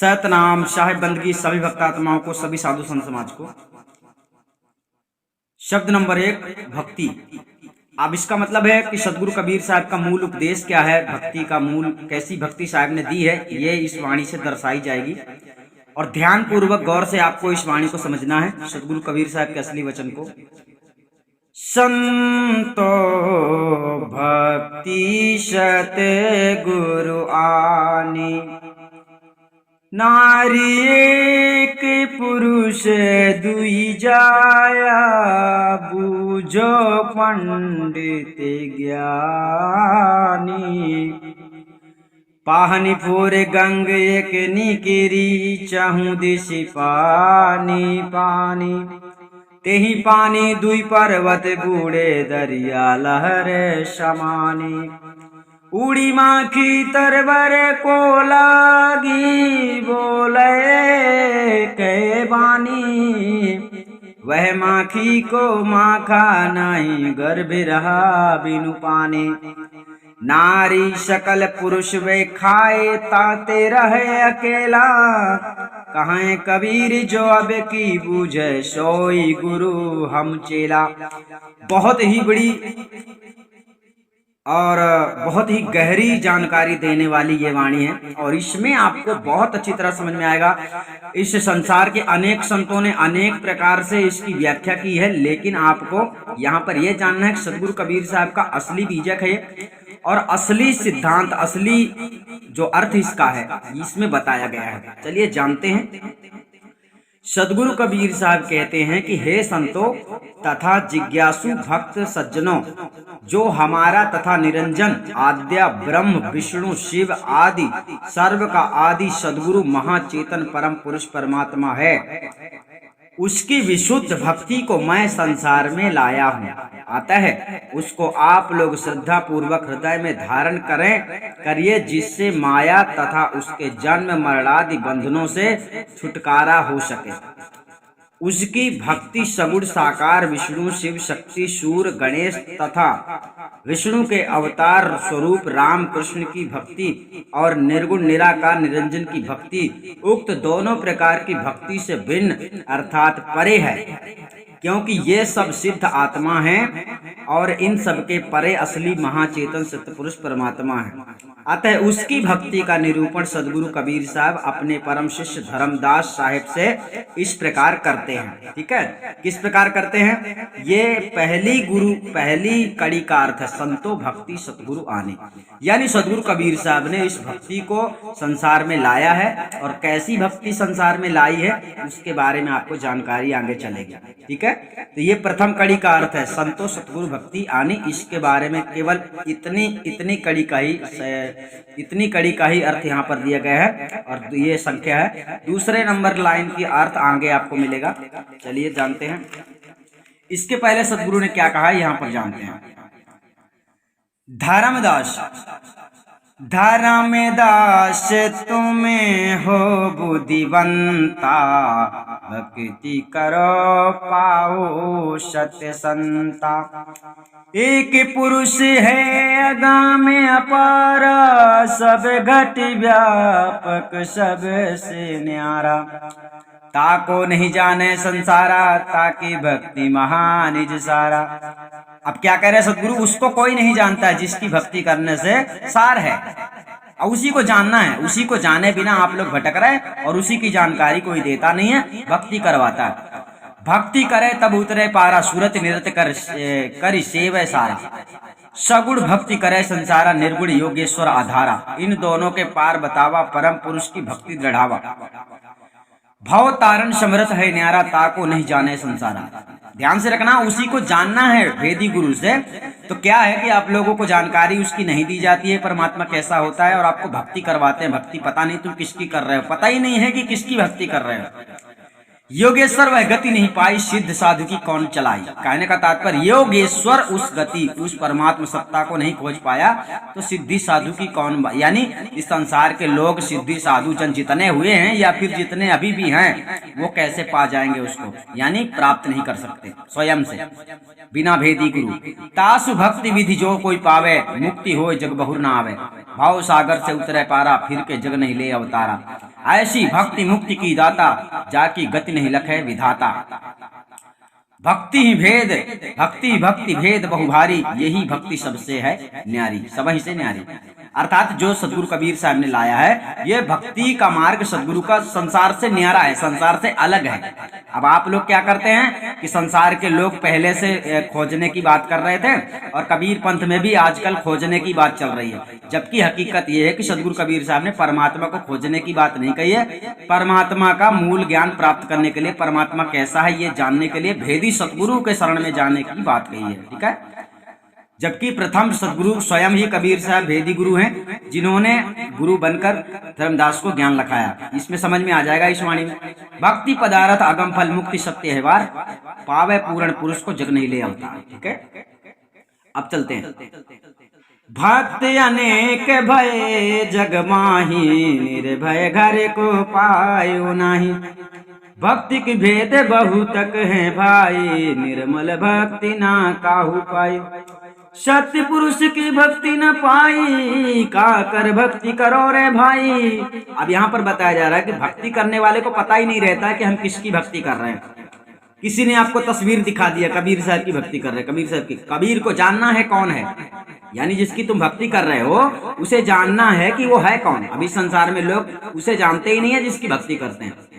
सतनाम साहिब बंदगी सभी भक्तात्माओं को, सभी साधु संत समाज को। शब्द नंबर 1 भक्ति। अब इसका मतलब है कि सदगुरु कबीर साहब का मूल उपदेश क्या है, भक्ति का मूल कैसी भक्ति साहब ने दी है, ये इस वाणी से दर्शाई जाएगी और ध्यान पूर्वक गौर से आपको इस वाणी को समझना है, सदगुरु कबीर साहब के असली वचन को। संतो भक्ति सत गुरु आनी, नारी एक पुरुष दुई जाया, बूझो पंडित ज्ञानी। पाहनी फूर गंग एक निकिरी, चाहूं दिशि पानी पानी। तेही पानी दुई पर्वत बूढ़े, दरिया लहर समानी। उड़ी माखी तरबर को लागी, बोले कै बानी। वह माखी को माखा नहीं, गर्भ रहा बिनु पानी। नारी शकल पुरुष वे खाए, ताते रहे अकेला। कहें कबीर जो अब की बूझे, सोई गुरु हम चेला। बहुत ही बड़ी और बहुत ही गहरी जानकारी देने वाली ये वाणी है और इसमें आपको बहुत अच्छी तरह समझ में आएगा। इस संसार के अनेक संतों ने अनेक प्रकार से इसकी व्याख्या की है, लेकिन आपको यहाँ पर यह जानना है कि सदगुरु कबीर साहब का असली बीजक है और असली सिद्धांत, असली जो अर्थ इसका है इसमें बताया गया है। चलिए जानते हैं। सदगुरु कबीर साहब कहते हैं कि हे संतों तथा जिज्ञासु भक्त सज्जनों, जो हमारा तथा निरंजन आद्या ब्रह्म विष्णु शिव आदि सर्व का आदि सदगुरु महाचेतन परम पुरुष परमात्मा है, उसकी विशुद्ध भक्ति को मैं संसार में लाया हूँ। अतः उसको आप लोग श्रद्धा पूर्वक हृदय में धारण करिए, जिससे माया तथा उसके जन्म मरणादि बंधनों से छुटकारा हो सके। उसकी भक्ति सगुण साकार विष्णु शिव शक्ति सूर्य गणेश तथा विष्णु के अवतार स्वरूप राम कृष्ण की भक्ति और निर्गुण निराकार निरंजन की भक्ति, उक्त दोनों प्रकार की भक्ति से भिन्न अर्थात परे है, क्योंकि ये सब सिद्ध आत्मा हैं और इन सब के परे असली महाचेतन सत्पुरुष परमात्मा है। अतः उसकी भक्ति का निरूपण सदगुरु कबीर साहब अपने परम शिष्य धर्मदास साहिब से इस प्रकार करते हैं। ठीक है, किस प्रकार करते हैं? ये पहली कड़ी का अर्थ है संतो भक्ति सतगुरु आने, यानी सदगुरु कबीर साहब ने इस भक्ति को संसार में लाया है और कैसी भक्ति संसार में लाई है उसके बारे में आपको जानकारी आगे चलेगी। ठीक है, तो ये प्रथम कड़ी का अर्थ है संतो सतगुरु भक्ति आनी। इसके बारे में केवल इतनी कड़ी का ही अर्थ यहाँ पर दिया गया है और ये संख्या है। दूसरे नंबर लाइन की अर्थ आगे आपको मिलेगा। चलिए जानते हैं। इसके पहले सदगुरु ने क्या कहा यहाँ पर जानते हैं। धर्मदास धर्मदास तुम्हें हो बुद्धिवंता, भक्ति करो पाओ सत्य संता। एक पुरुष है अगाम अपार, सब घट व्यापक सबसे न्यारा। ताको नहीं जाने संसारा, ताकि भक्ति महानिज सारा। अब क्या कह रहे हैं सदगुरु? उसको कोई नहीं जानता है जिसकी भक्ति करने से सार है, और उसी को जानना है। उसी को जाने बिना आप लोग भटक रहे और उसी की जानकारी कोई देता नहीं है, भक्ति करवाता है। भक्ति करे तब उतरे पारा, सूरत निरत कर सेव सारा। सगुण भक्ति करे संसारा, निर्गुण योगेश्वर आधारा। इन दोनों के पार बतावा, परम पुरुष की भक्ति दृढ़ावा। भव तारण समरथ है न्यारा, ताको नहीं जाने संसारा। ध्यान से रखना, उसी को जानना है वेदी गुरु से। तो क्या है कि आप लोगों को जानकारी उसकी नहीं दी जाती है, परमात्मा कैसा होता है, और आपको भक्ति करवाते हैं। भक्ति पता नहीं तुम किसकी कर रहे हो, पता ही नहीं है कि किसकी भक्ति कर रहे हो। योगेश्वर वह गति नहीं पाई, सिद्ध साधु की कौन चलाई। कहने का तात्पर्य योगेश्वर उस गति, उस परमात्मा सत्ता को नहीं खोज पाया तो सिद्धि साधु की कौन, यानी इस संसार के लोग सिद्धि साधु जन जितने हुए हैं या फिर जितने अभी भी हैं, वो कैसे पा जाएंगे उसको, यानी प्राप्त नहीं कर सकते स्वयं से बिना भेदी गुरु। तासु भक्ति विधि जो कोई पावे, मुक्ति हो जग बहुर ना आवे। भाव सागर से उतरे पारा, फिर के जग नहीं ले अवतारा। ऐसी भक्ति मुक्ति की दाता, जाकी गति नहीं लखे विधाता। भक्ति ही भेद, भक्ति भक्ति भेद बहुभारी, यही भक्ति सबसे है न्यारी, सबही से न्यारी। अर्थात जो सदगुरु कबीर साहब ने लाया है, ये भक्ति का मार्ग सदगुरु का संसार से न्यारा है, संसार से अलग है। अब आप लोग क्या करते हैं कि संसार के लोग पहले से खोजने की बात कर रहे थे, और कबीर पंथ में भी आजकल खोजने की बात चल रही है, जबकि हकीकत यह है कि सदगुरु कबीर साहब ने परमात्मा को खोजने की बात नहीं कही है। परमात्मा का मूल ज्ञान प्राप्त करने के लिए, परमात्मा कैसा है ये जानने के लिए भेदी सतगुरु के शरण में जाने की बात कही है। ठीक है, जबकि प्रथम सदगुरु स्वयं ही कबीर साहब भेदी गुरु हैं, जिन्होंने गुरु बनकर धर्मदास को ज्ञान लखाया। इसमें समझ में आ जाएगा इस वाणी में, भक्ति पदार्थ अगम फल मुक्ति सत्य है वार, पावे पूर्ण पुरुष को जग नहीं ले अवतार। ठीक है, अब चलते हैं। भक्त अनेक भय जग माही, निर्भय घर को पायो नाही, भक्ति की भेद बहुतक है भाई, निर्मल भक्ति ना काहू पाई, सत्य पुरुष की भक्ति न पाई, का कर भक्ति करो रे भाई। अब यहाँ पर बताया जा रहा है कि भक्ति करने वाले को पता ही नहीं रहता है कि हम किसकी भक्ति कर रहे हैं। किसी ने आपको तस्वीर दिखा दिया, कबीर साहब की भक्ति कर रहे हैं, कबीर साहब की। कबीर को जानना है कौन है, यानी जिसकी तुम भक्ति कर रहे हो उसे जानना है कि वो है कौन। अभी संसार में लोग उसे जानते ही नहीं है जिसकी भक्ति करते हैं,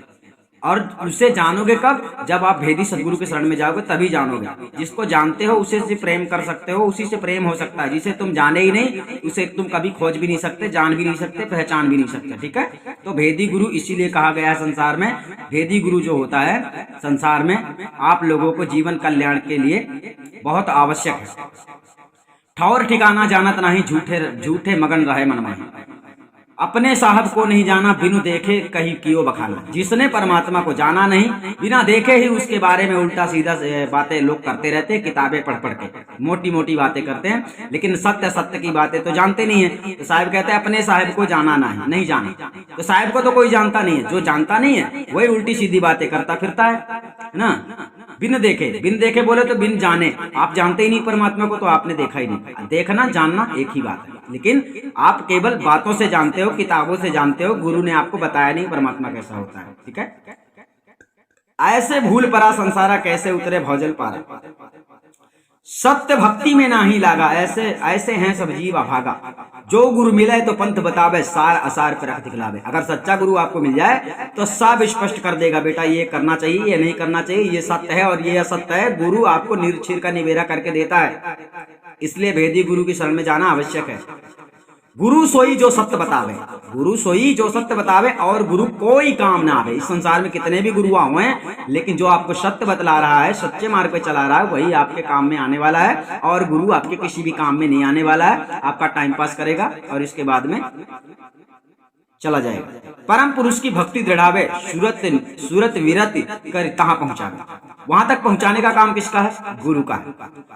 और उसे जानोगे कब, जब आप भेदी सदगुरु के शरण में जाओगे तभी जानोगे। जिसको जानते हो उसे से प्रेम कर सकते हो, उसी से प्रेम हो सकता है। जिसे तुम जाने ही नहीं उसे तुम कभी खोज भी नहीं सकते, जान भी नहीं सकते, पहचान भी नहीं सकते। ठीक है, तो भेदी गुरु इसीलिए कहा गया है संसार में। भेदी गुरु जो होता है संसार में आप लोगों को जीवन कल्याण के लिए बहुत आवश्यक है। ठौर ठिकाना जानत नहीं, झूठे मगन रहे मन में, अपने साहब को नहीं जाना, बिनु देखे कहीं कियो बखाना। जिसने परमात्मा को जाना नहीं, बिना देखे ही उसके बारे में उल्टा सीधा बातें लोग करते रहते हैं, किताबें पढ़ पढ़ के मोटी मोटी बातें करते हैं, लेकिन सत्य की बातें तो जानते नहीं है। तो साहब कहते हैं अपने साहब को जाना नहीं जाना, तो साहब को तो कोई जानता नहीं है। जो जानता नहीं है वही उल्टी सीधी बातें करता फिरता है ना। बिन देखे बोले तो बिन जाने, आप जानते ही नहीं परमात्मा को तो आपने देखा ही नहीं। देखना जानना एक ही बात है, लेकिन आप केवल बातों से जानते हो, किताबों से जानते हो, गुरु ने आपको बताया नहीं परमात्मा कैसा होता है। ठीक है, ऐसे भूल परा संसारा, कैसे उतरे भौजल पार, सत्य भक्ति में नाही लागा, ऐसे हैं सब जीव अभागा। जो गुरु मिले तो पंथ बतावे, सार असार पर रख दिखलावे। अगर सच्चा गुरु आपको मिल जाए तो सब स्पष्ट कर देगा, बेटा ये करना चाहिए, ये नहीं करना चाहिए, ये सत्य है और ये असत्य है। गुरु आपको निर्छीर का निबेरा करके देता है, इसलिए भेदी गुरु की शरण में जाना आवश्यक है। गुरु सोई जो सत्य बतावे, गुरु सोई जो सत्य बतावे, और गुरु कोई काम ना आवे। इस संसार में कितने भी गुरु हुए हैं, लेकिन जो आपको सत्य बतला रहा है, सच्चे मार्ग पे चला रहा है, वही आपके काम में आने वाला है। और गुरु आपके किसी भी काम में नहीं आने वाला है, आपका टाइम पास करेगा और इसके बाद में चला जाएगा। परम पुरुष की भक्ति दृढ़ावे, सूरत विरति कर तहां पहुंचावे। वहां तक पहुंचाने का काम किसका है? गुरु का है।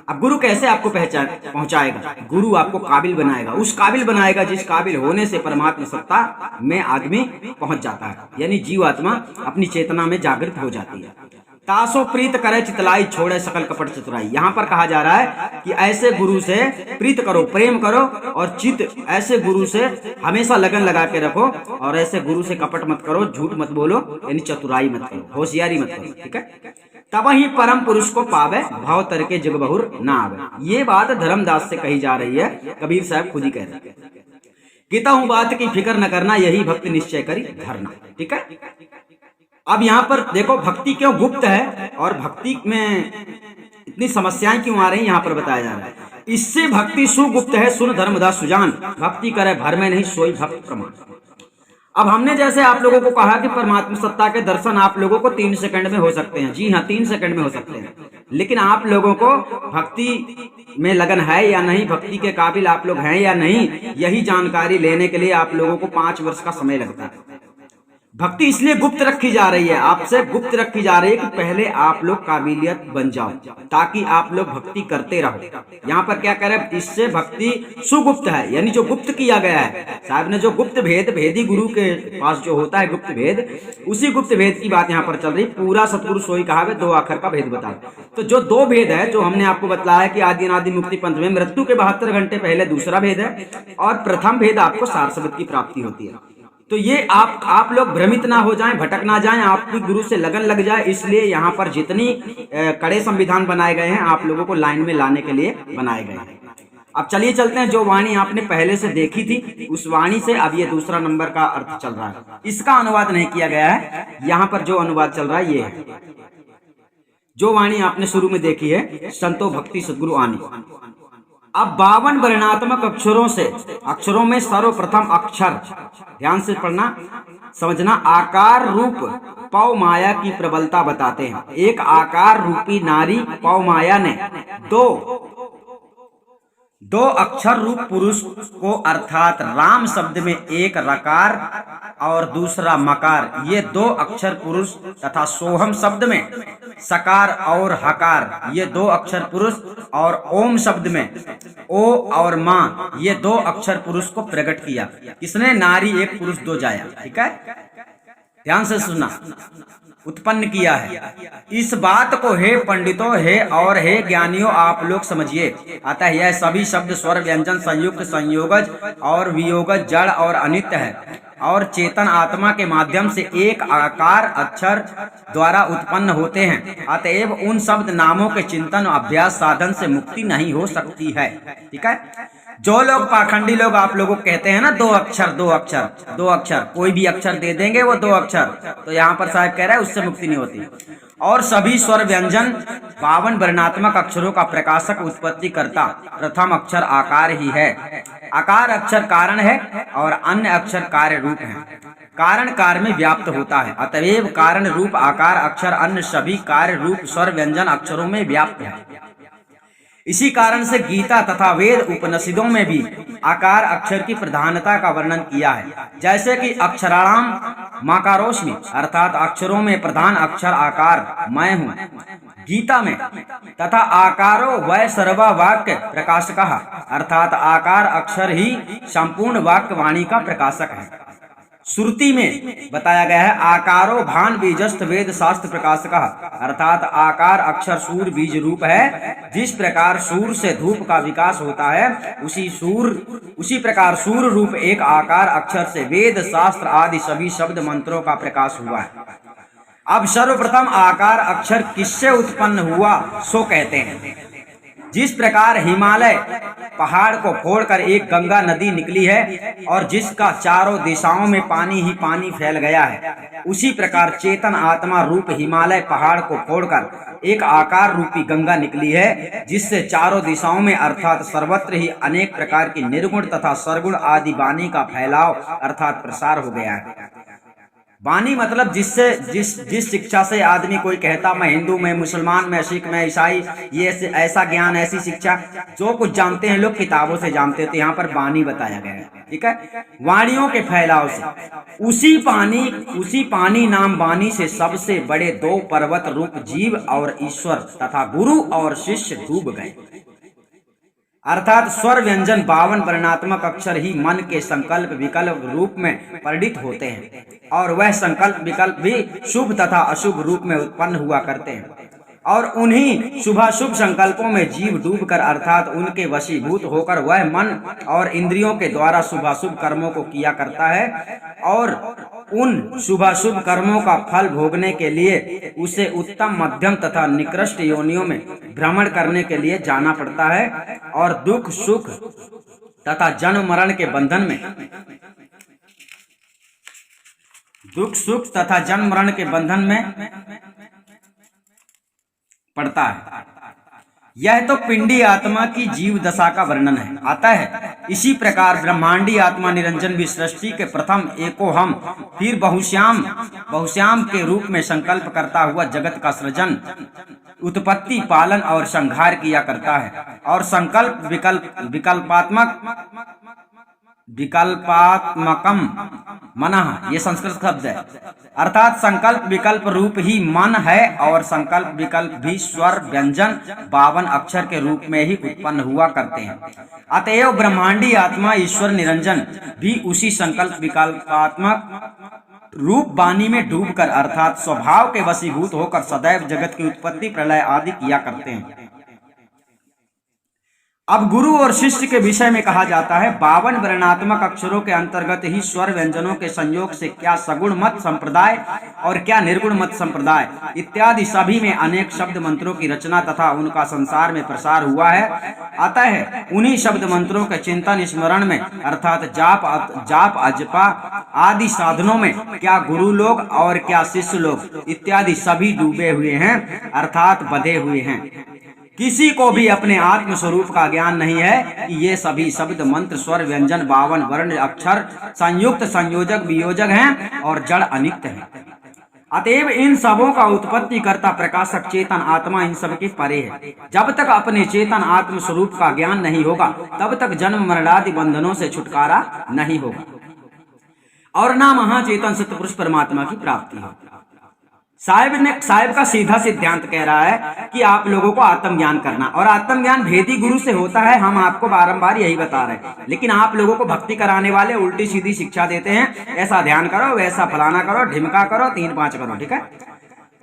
अब गुरु कैसे आपको पहुंचाएगा? गुरु आपको काबिल बनाएगा, उस काबिल बनाएगा जिस काबिल होने से परमात्मा सत्ता में आदमी पहुंच जाता है, यानी जीवात्मा अपनी चेतना में जागृत हो जाती है। तासो प्रीत करे चितलाई, छोड़े सकल कपट चतुराई। यहाँ पर कहा जा रहा है कि ऐसे गुरु से प्रीत करो, प्रेम करो, और चित ऐसे गुरु से हमेशा लगन लगा के रखो, और ऐसे गुरु से कपट मत करो, झूठ मत बोलो, यानी चतुराई मत करो, होशियारी मत करो। ठीक है, तब ही परम पुरुष को पावे, भाव तर के जग बहुर ना आवे। ये बात धर्मदास से कही जा रही है, कबीर साहब खुद ही कह रहे हैं। गीता हूं बात की फिक्र न करना, यही भक्ति निश्चय करी धरना। ठीक है, अब यहाँ पर देखो भक्ति क्यों गुप्त है और भक्ति में इतनी समस्याएं क्यों आ रही हैं, यहाँ पर बताया जा रहा है। इससे भक्ति सुगुप्त है, सुन धर्मदास सुजान, भक्ति करे भर में नहीं, सोई भक्त प्रमाण। अब हमने जैसे आप लोगों को कहा कि परमात्मा सत्ता के दर्शन आप लोगों को 3 सेकंड में हो सकते हैं। जी हाँ, 3 सेकंड में हो सकते हैं, लेकिन आप लोगों को भक्ति में लगन है या नहीं, भक्ति के काबिल आप लोग हैं या नहीं, यही जानकारी लेने के लिए आप लोगों को 5 वर्ष का समय लगता है। भक्ति इसलिए गुप्त रखी जा रही है, आपसे गुप्त रखी जा रही है कि पहले आप लोग काबिलियत बन जाओ, ताकि आप लोग भक्ति करते रहो। यहाँ पर क्या कह रहे हैं, इससे भक्ति सुगुप्त है, यानी जो गुप्त किया गया है। साहब ने जो गुप्त भेद, भेदी गुरु के पास जो होता है गुप्त भेद, उसी गुप्त भेद की बात यहाँ पर चल रही। पूरा सतगुरु सोई कहावे, 2 आखर का भेद बता। तो जो 2 भेद है, जो हमने आपको बताया कि आदि अनादि मुक्ति पंथ में मृत्यु के 72 घंटे पहले दूसरा भेद है, और प्रथम भेद आपको सार शब्द की प्राप्ति होती है। तो ये आप लोग भ्रमित ना हो जाएं, भटक ना जाएं, आपकी गुरु से लगन लग जाए, इसलिए यहाँ पर जितनी कड़े संविधान बनाए गए हैं आप लोगों को लाइन में लाने के लिए बनाए गए हैं। अब चलिए चलते हैं, जो वाणी आपने पहले से देखी थी उस वाणी से अब ये दूसरा नंबर का अर्थ चल रहा है। इसका अनुवाद नहीं किया गया है, यहाँ पर जो अनुवाद चल रहा है ये है। जो वाणी आपने शुरू में देखी है संतो भक्ति सद्गुरु आनी। अब 52 वर्णात्मक अक्षरों में सर्वप्रथम अक्षर, ध्यान से पढ़ना समझना, आकार रूप पौ माया की प्रबलता बताते हैं। एक आकार रूपी नारी पौ माया ने दो अक्षर रूप पुरुष को अर्थात राम शब्द में एक रकार और दूसरा मकार, ये 2 अक्षर पुरुष तथा सोहम शब्द में सकार और हकार, ये 2 अक्षर पुरुष, और ओम शब्द में ओ और मां, ये 2 अक्षर पुरुष को प्रकट किया। किसने? नारी, एक पुरुष 2 जाया। ठीक है, ध्यान से सुनना, उत्पन्न किया है। इस बात को हे पंडितों, हे और हे ज्ञानियों आप लोग समझिए। अतः यह सभी शब्द स्वर व्यंजन संयुक्त संयोगज और वियोगज जड़ और अनित्य है और चेतन आत्मा के माध्यम से एक आकार अक्षर द्वारा उत्पन्न होते हैं। अतएव उन शब्द नामों के चिंतन अभ्यास साधन से मुक्ति नहीं हो सकती है। ठीक है, जो लोग पाखंडी लोग आप लोगों को कहते हैं ना 2 अक्षर, कोई भी अक्षर दे देंगे वो 2 अक्षर, तो यहाँ पर साहब कह रहा है उससे मुक्ति नहीं होती। और सभी स्वर व्यंजन 52 वर्णात्मक अक्षरों का प्रकाशक उत्पत्ति करता प्रथम अक्षर आकार ही है। आकार अक्षर कारण है और अन्य अक्षर कार्य रूप है। कारण कार्य में व्याप्त होता है, अतएव कारण रूप आकार अक्षर अन्य सभी कार्य रूप स्वर व्यंजन अक्षरों में व्याप्त है। इसी कारण से गीता तथा वेद उपनिषदों में भी आकार अक्षर की प्रधानता का वर्णन किया है। जैसे कि अक्षराणाम माकारोस्मि, अर्थात अक्षरों में प्रधान अक्षर आकार मैं हूँ गीता में, तथा आकारो वै सर्वा वाक्य प्रकाशकः, अर्थात आकार अक्षर ही संपूर्ण वाक्य वाणी का प्रकाशक है। श्रुति में बताया गया है आकारो भान बीजस्थ वेद शास्त्र प्रकाशकः, अर्थात आकार अक्षर सूर बीज रूप है। जिस प्रकार सूर से धूप का विकास होता है उसी प्रकार सूर रूप एक आकार अक्षर से वेद शास्त्र आदि सभी शब्द मंत्रों का प्रकाश हुआ है। अब सर्वप्रथम आकार अक्षर किससे उत्पन्न हुआ सो कहते हैं। जिस प्रकार हिमालय पहाड़ को फोड़कर एक गंगा नदी निकली है और जिसका चारों दिशाओं में पानी ही पानी फैल गया है, उसी प्रकार चेतन आत्मा रूप हिमालय पहाड़ को फोड़कर एक आकार रूपी गंगा निकली है, जिससे चारों दिशाओं में अर्थात सर्वत्र ही अनेक प्रकार की निर्गुण तथा सरगुण आदि वाणी का फैलाव अर्थात प्रसार हो गया है। वाणी मतलब जिस शिक्षा से आदमी कोई कहता मैं हिंदू, मैं मुसलमान, मैं सिख, मैं ईसाई, ये ऐसा ज्ञान, ऐसी शिक्षा जो कुछ जानते हैं लोग किताबों से जानते थे, यहाँ पर वाणी बताया गया है। ठीक है, वाणियों के फैलाव से उसी पानी नाम वाणी से सबसे बड़े 2 पर्वत रूप जीव और ईश्वर तथा गुरु और शिष्य डूब गए। अर्थात स्वर व्यंजन 52 वर्णात्मक अक्षर ही मन के संकल्प विकल्प रूप में परिणित होते हैं और वह संकल्प विकल्प भी शुभ तथा अशुभ रूप में उत्पन्न हुआ करते हैं और उन्हीं शुभाशुभ संकल्पों में जीव डूबकर अर्थात उनके वशीभूत होकर वह मन और इंद्रियों के द्वारा शुभाशुभ कर्मों को किया करता है और उन शुभाशुभ कर्मों का फल भोगने के लिए उसे उत्तम मध्यम तथा निकृष्ट योनियों में भ्रमण करने के लिए जाना पड़ता है और दुख सुख तथा जन्म मरण के बंधन में पड़ता है। यह तो पिंडी आत्मा की जीव दशा का वर्णन है। अतः इसी प्रकार ब्रह्मांडी आत्मा निरंजन भी सृष्टि के प्रथम एको हम फिर बहुश्याम के रूप में संकल्प करता हुआ जगत का सृजन, उत्पत्ति, पालन और संहार किया करता है और संकल्प विकल्पात्मकम मनः, ये संस्कृत शब्द है, अर्थात संकल्प विकल्प रूप ही मन है और संकल्प विकल्प भी स्वर व्यंजन 52 अक्षर के रूप में ही उत्पन्न हुआ करते हैं। अतएव ब्रह्मांडी आत्मा ईश्वर निरंजन भी उसी संकल्प विकल्पात्मक रूप वाणी में डूबकर अर्थात स्वभाव के वशीभूत होकर सदैव जगत की उत्पत्ति प्रलय आदि किया करते हैं। अब गुरु और शिष्य के विषय में कहा जाता है 52 वर्णात्मक अक्षरों के अंतर्गत ही स्वर व्यंजनों के संयोग से क्या सगुण मत संप्रदाय और क्या निर्गुण मत संप्रदाय इत्यादि सभी में अनेक शब्द मंत्रों की रचना तथा उनका संसार में प्रसार हुआ है। अतः उन्हीं शब्द मंत्रों के चिंतन स्मरण में अर्थात जाप अजपा आदि साधनों में क्या गुरु लोग और क्या शिष्य लोग इत्यादि सभी डूबे हुए हैं अर्थात बधे हुए हैं। किसी को भी अपने आत्म स्वरूप का ज्ञान नहीं है कि ये सभी शब्द मंत्र स्वर व्यंजन 52 वर्ण अक्षर संयुक्त संयोजक वियोजक हैं और जड़ अनित्य हैं। अतएव इन सबों का उत्पत्ति करता प्रकाशक चेतन आत्मा इन सब के परे है। जब तक अपने चेतन आत्म स्वरूप का ज्ञान नहीं होगा तब तक जन्म मरणादि बंधनों से छुटकारा नहीं होगा और ना महाचेतन सत्पुरुष परमात्मा की प्राप्ति होगी। साहिब का सीधा सिद्धांत कह रहा है कि आप लोगों को आत्मज्ञान करना, और आत्मज्ञान भेदी गुरु से होता है। हम आपको बारंबार यही बता रहे हैं, लेकिन आप लोगों को भक्ति कराने वाले उल्टी सीधी शिक्षा देते हैं, ऐसा ध्यान करो, वैसा फलाना करो, ढिमका करो, 3-5 करो, ठीक है।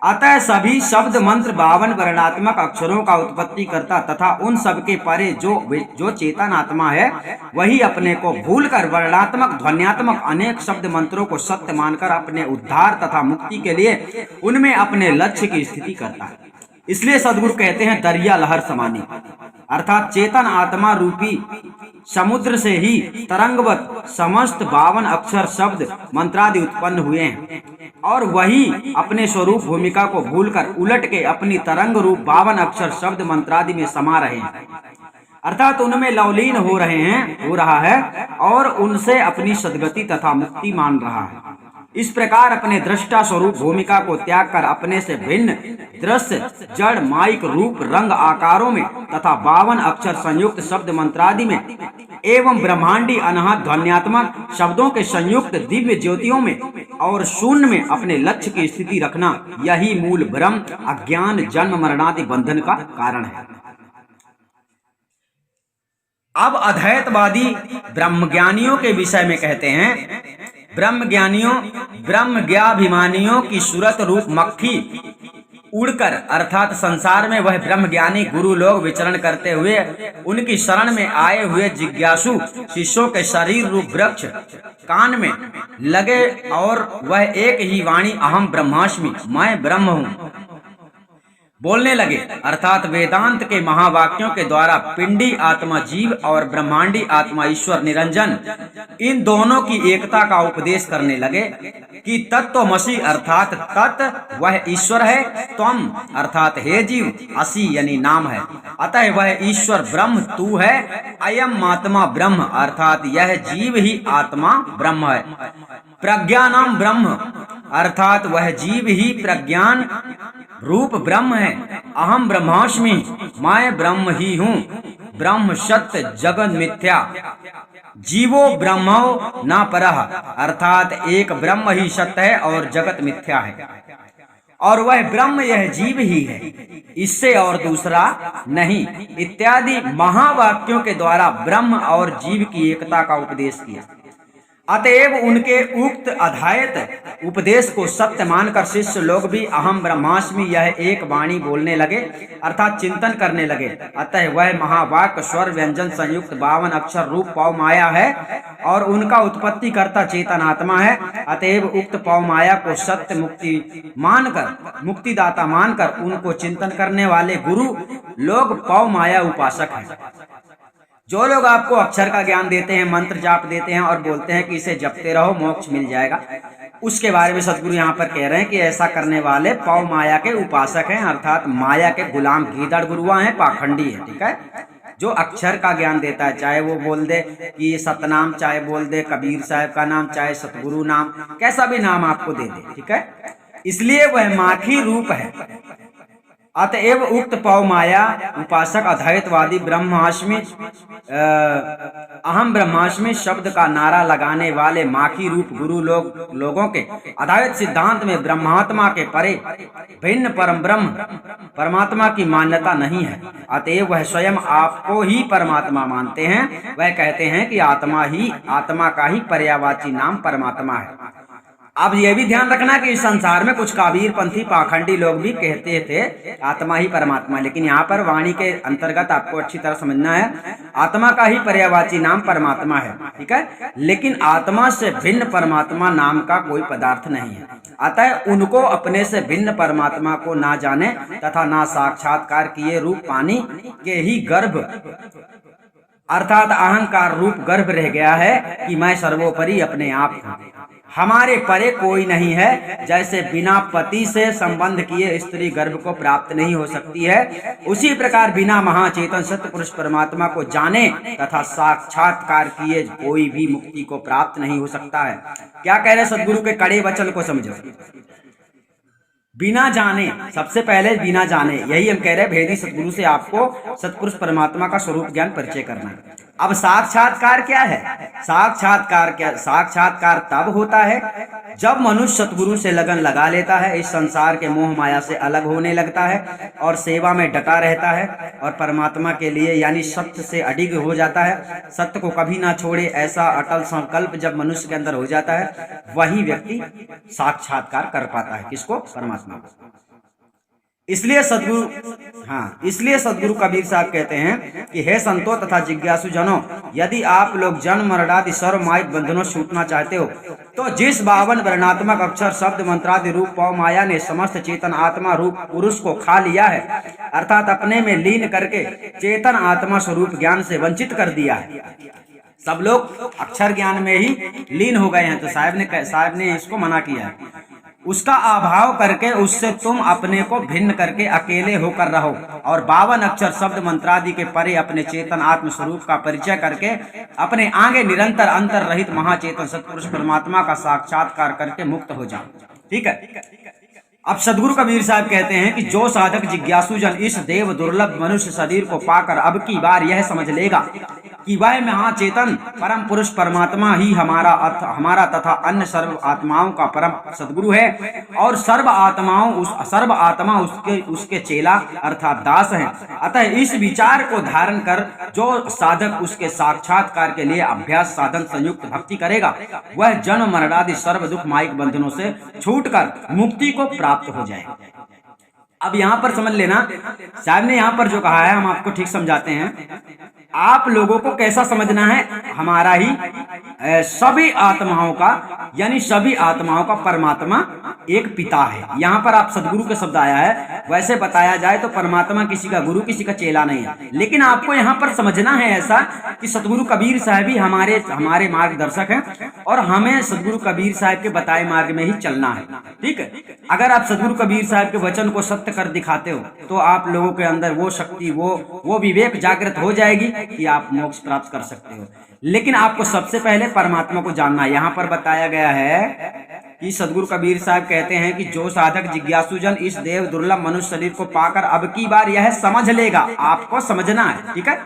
अतः सभी शब्द मंत्र 52 वर्णात्मक अक्षरों का उत्पत्ति करता तथा उन सब के परे जो चेतन आत्मा है वही अपने को भूलकर वर्णात्मक ध्वन्यात्मक अनेक शब्द मंत्रों को सत्य मानकर अपने उद्धार तथा मुक्ति के लिए उनमें अपने लक्ष्य की स्थिति करता है। इसलिए सद्गुरु कहते हैं दरिया लहर समानी, अर्थात चेतन आत्मा रूपी समुद्र से ही तरंगवत समस्त 52 अक्षर शब्द मंत्रादि उत्पन्न हुए हैं और वही अपने स्वरूप भूमिका को भूलकर उलट के अपनी तरंग रूप 52 अक्षर शब्द मंत्रादि में समा रहे हैं, अर्थात उनमें लवलीन हो रहा है और उनसे अपनी सद्गति तथा मुक्ति मान रहा है। इस प्रकार अपने दृष्टा स्वरूप भूमिका को त्याग कर अपने से भिन्न दृश्य जड़ माइक रूप रंग आकारों में तथा 52 अक्षर संयुक्त शब्द मंत्रादि में एवं ब्रह्मांडी अनहद ध्वन्यात्मक शब्दों के संयुक्त दिव्य ज्योतियों में और शून्य में अपने लक्ष्य की स्थिति रखना, यही मूल भ्रम अज्ञान जन्म मरणादि बंधन का कारण है। अब अद्वैतवादी ब्रह्मज्ञानियों के विषय में कहते हैं ब्रह्मज्ञाभिमानियों की सूरत रूप मक्खी उड़कर अर्थात संसार में वह ब्रह्मज्ञानी गुरु लोग विचरण करते हुए उनकी शरण में आए हुए जिज्ञासु शिष्यों के शरीर रूप वृक्ष कान में लगे और वह एक ही वाणी अहम ब्रह्मास्मि मैं ब्रह्म हूँ बोलने लगे, अर्थात वेदांत के महावाक्यों के द्वारा पिंडी आत्मा जीव और ब्रह्मांडी आत्मा ईश्वर निरंजन इन दोनों की एकता का उपदेश करने लगे कि तत्वमसि अर्थात तत् वह ईश्वर है, त्वम अर्थात हे जीव, असि यानी नाम है, अतः वह ईश्वर ब्रह्म तू है, अयम आत्मा ब्रह्म अर्थात यह जीव ही आत्मा ब्रह्म है, प्रज्ञानाम ब्रह्म अर्थात वह जीव ही प्रज्ञान रूप ब्रह्म है, अहम ब्रह्मास्मि मैं ब्रह्म ही हूँ, ब्रह्म सत्य जगत मिथ्या, जीवो ब्रह्मो न परः अर्थात एक ब्रह्म ही सत्य है और जगत मिथ्या है और वह ब्रह्म यह जीव ही है, इससे और दूसरा नहीं इत्यादि महावाक्यों के द्वारा ब्रह्म और जीव की एकता का उपदेश किया। अतएव उनके उक्त अद्वैत उपदेश को सत्य मानकर शिष्य लोग भी अहम ब्रह्मास्मि यह एक वाणी बोलने लगे अर्थात चिंतन करने लगे। अतः वह महावाक्य स्वर व्यंजन संयुक्त 52 अक्षर रूप पव माया है और उनका उत्पत्ति करता चेतन आत्मा है। अतएव उक्त पव माया को सत्य मुक्तिदाता मानकर उनको चिंतन करने वाले गुरु लोग पव माया उपासक हैं। जो लोग आपको अक्षर का ज्ञान देते हैं, मंत्र जाप देते हैं और बोलते हैं कि इसे जपते रहो मोक्ष मिल जाएगा, उसके बारे में सदगुरु यहाँ पर कह रहे हैं कि ऐसा करने वाले पव माया के उपासक हैं, अर्थात माया के गुलाम गीदड़ गुरुआ हैं, पाखंडी है। ठीक है, जो अक्षर का ज्ञान देता है, चाहे वो बोल दे कि ये सतनाम, चाहे बोल दे कबीर साहब का नाम, चाहे सतगुरु नाम, कैसा भी नाम आपको दे दे, ठीक है, इसलिए वह माखी रूप है। अतएव उक्त पव माया उपासक अद्वैतवादी अहम ब्रह्मास्मि शब्द का नारा लगाने वाले माखी रूप गुरु लोगों के अद्वैत सिद्धांत में ब्रह्मात्मा के परे भिन्न परम ब्रह्म परमात्मा की मान्यता नहीं है। अतएव वह स्वयं आपको ही परमात्मा मानते हैं। वह कहते हैं कि आत्मा का ही पर्यायवाची नाम परमात्मा है। अब यह भी ध्यान रखना कि इस संसार में कुछ काबीर पंथी पाखंडी लोग भी कहते थे आत्मा ही परमात्मा, लेकिन यहाँ पर वाणी के अंतर्गत आपको अच्छी तरह समझना है आत्मा का ही पर्यायवाची नाम परमात्मा है, ठीक है। लेकिन आत्मा से भिन्न परमात्मा नाम का कोई पदार्थ नहीं है। अतः उनको अपने से भिन्न परमात्मा को ना जाने तथा ना साक्षात्कार किए रूप पानी के ही गर्भ अर्थात अहंकार रूप गर्भ रह गया है कि मैं सर्वोपरि अपने आप हूँ, हमारे परे कोई नहीं है। जैसे बिना पति से संबंध किए स्त्री गर्भ को प्राप्त नहीं हो सकती है, उसी प्रकार बिना महाचेतन सत्य पुरुष परमात्मा को जाने तथा साक्षात्कार किए कोई भी मुक्ति को प्राप्त नहीं हो सकता है। क्या कह रहे सदगुरु के कड़े वचन को समझो। बिना जाने, सबसे पहले बिना जाने, यही हम कह रहे हैं भेदी सतगुरु से आपको सतपुरुष परमात्मा का स्वरूप ज्ञान परिचय करना है। अब साक्षात्कार क्या है? साक्षात्कार तब होता है जब मनुष्य सतगुरु से लगन लगा लेता है, इस संसार के मोह माया से अलग होने लगता है और सेवा में डटा रहता है और परमात्मा के लिए यानी सत्य से अडिग हो जाता है, सत्य को कभी ना छोड़े, ऐसा अटल संकल्प जब मनुष्य के अंदर हो जाता है, वही व्यक्ति साक्षात्कार कर पाता है। किसको? परमात्मा। इसलिए सदगुरु कबीर साहब कहते हैं कि हे संतो तथा जिज्ञासु जनों, यदि आप लोग जन्म मरणादि सर्व माइक बंधनों से छूटना चाहते हो तो जिस 52 वर्णात्मक अक्षर शब्द मंत्रादि रूप पव माया ने समस्त चेतन आत्मा रूप पुरुष को खा लिया है, अर्थात अपने में लीन करके चेतन आत्मा स्वरूप ज्ञान से वंचित कर दिया है। सब लोग अक्षर ज्ञान में ही लीन हो गए हैं, तो साहब ने इसको मना किया है। उसका अभाव करके उससे तुम अपने को भिन्न करके अकेले होकर रहो और 52 अक्षर शब्द मंत्रादि के परे अपने चेतन आत्म स्वरूप का परिचय करके अपने आगे निरंतर अंतर रहित महाचेतन सत्पुरुष परमात्मा का साक्षात्कार करके मुक्त हो जाओ। ठीक है। अब सदगुरु कबीर साहब कहते हैं कि जो साधक जिज्ञासु जन इस देव दुर्लभ मनुष्य शरीर को पाकर अब की बार यह समझ लेगा कि वह महाचेतन परम पुरुष परमात्मा ही हमारा तथा अन्य सर्व आत्माओं का परम सदगुरु है और सर्व आत्मा उसके चेला अर्थात दास हैं। अतः इस विचार को धारण कर जो साधक उसके साक्षात्कार के लिए अभ्यास साधन संयुक्त भक्ति करेगा, वह जन्म मरणादि सर्व दुख माइक बंधनों से छूटकर मुक्ति को प्राप्त हो जाएगा। अब यहाँ पर समझ लेना, साहब ने यहाँ पर जो कहा है हम आपको ठीक समझाते हैं। आप लोगों को कैसा समझना है? हमारा ही सभी आत्माओं का यानी सभी आत्माओं का परमात्मा एक पिता है। यहाँ पर आप सदगुरु के शब्द आया है, वैसे बताया जाए तो परमात्मा किसी का गुरु किसी का चेला नहीं है, लेकिन आपको यहाँ पर समझना है ऐसा कि सदगुरु कबीर साहब ही हमारे मार्गदर्शक हैं और हमें सदगुरु कबीर साहब के बताए मार्ग में ही चलना है। ठीक है। अगर आप सदगुरु कबीर साहब के वचन को सत्य कर दिखाते हो तो आप लोगों के अंदर वो शक्ति वो विवेक जागृत हो जाएगी कि आप मोक्ष प्राप्त कर सकते हो। लेकिन आपको सबसे पहले परमात्मा को जानना है। यहाँ पर बताया गया है कि सदगुरु कबीर साहब कहते हैं कि जो साधक जिज्ञासु जन इस देव दुर्लभ मनुष्य शरीर को पाकर अब की बार यह समझ लेगा, आपको समझना है, ठीक है,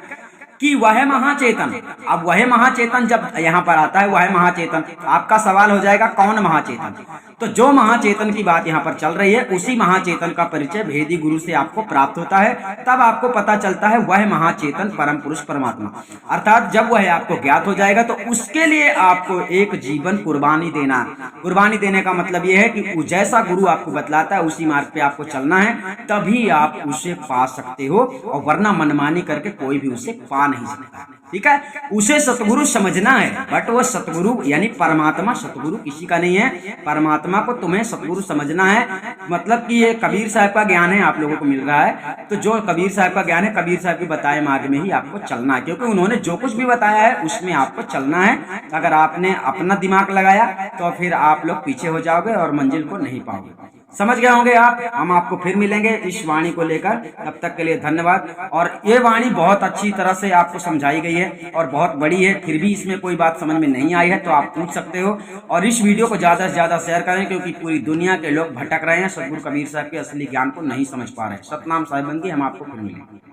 कि वह महाचेतन। अब वह महाचेतन जब यहाँ पर आता है, वह महाचेतन, आपका सवाल हो जाएगा कौन महाचेतन? तो जो महाचेतन की बात यहाँ पर चल रही है, उसी महाचेतन का परिचय भेदी गुरु से आपको प्राप्त होता है। तब आपको पता चलता है वह महाचेतन परम पुरुष परमात्मा। अर्थात जब वह आपको ज्ञात हो जाएगा तो उसके लिए आपको एक जीवन कुर्बानी देना। कुर्बानी देने का मतलब यह है कि जैसा गुरु आपको बतलाता है उसी मार्ग पे आपको चलना है, तभी आप उसे पा सकते हो, और वरना मनमानी करके कोई भी उसे पा नहीं सकता। ठीक है। उसे सतगुरु समझना है, बट वो सतगुरु यानी परमात्मा सतगुरु किसी का नहीं है। परमात्मा को तुम्हें सतगुरु समझना है। मतलब कि ये कबीर साहब का ज्ञान है, आप लोगों को मिल रहा है, तो जो कबीर साहब का ज्ञान है, कबीर साहब के बताए मार्ग में ही आपको चलना है, क्योंकि उन्होंने जो कुछ भी बताया है उसमें आपको चलना है। अगर आपने अपना दिमाग लगाया तो फिर आप लोग पीछे हो जाओगे और मंजिल को नहीं पाओगे। समझ गए होंगे आप। हम आपको फिर मिलेंगे इस वाणी को लेकर, तब तक के लिए धन्यवाद। और ये वाणी बहुत अच्छी तरह से आपको समझाई गई है और बहुत बड़ी है, फिर भी इसमें कोई बात समझ में नहीं आई है तो आप पूछ सकते हो। और इस वीडियो को ज्यादा से ज्यादा शेयर करें, क्योंकि पूरी दुनिया के लोग भटक रहे हैं, सदगुरु कबीर साहब के असली ज्ञान को नहीं समझ पा रहे हैं। सतनाम साहिब बंदी, हम आपको फिर मिलेंगे।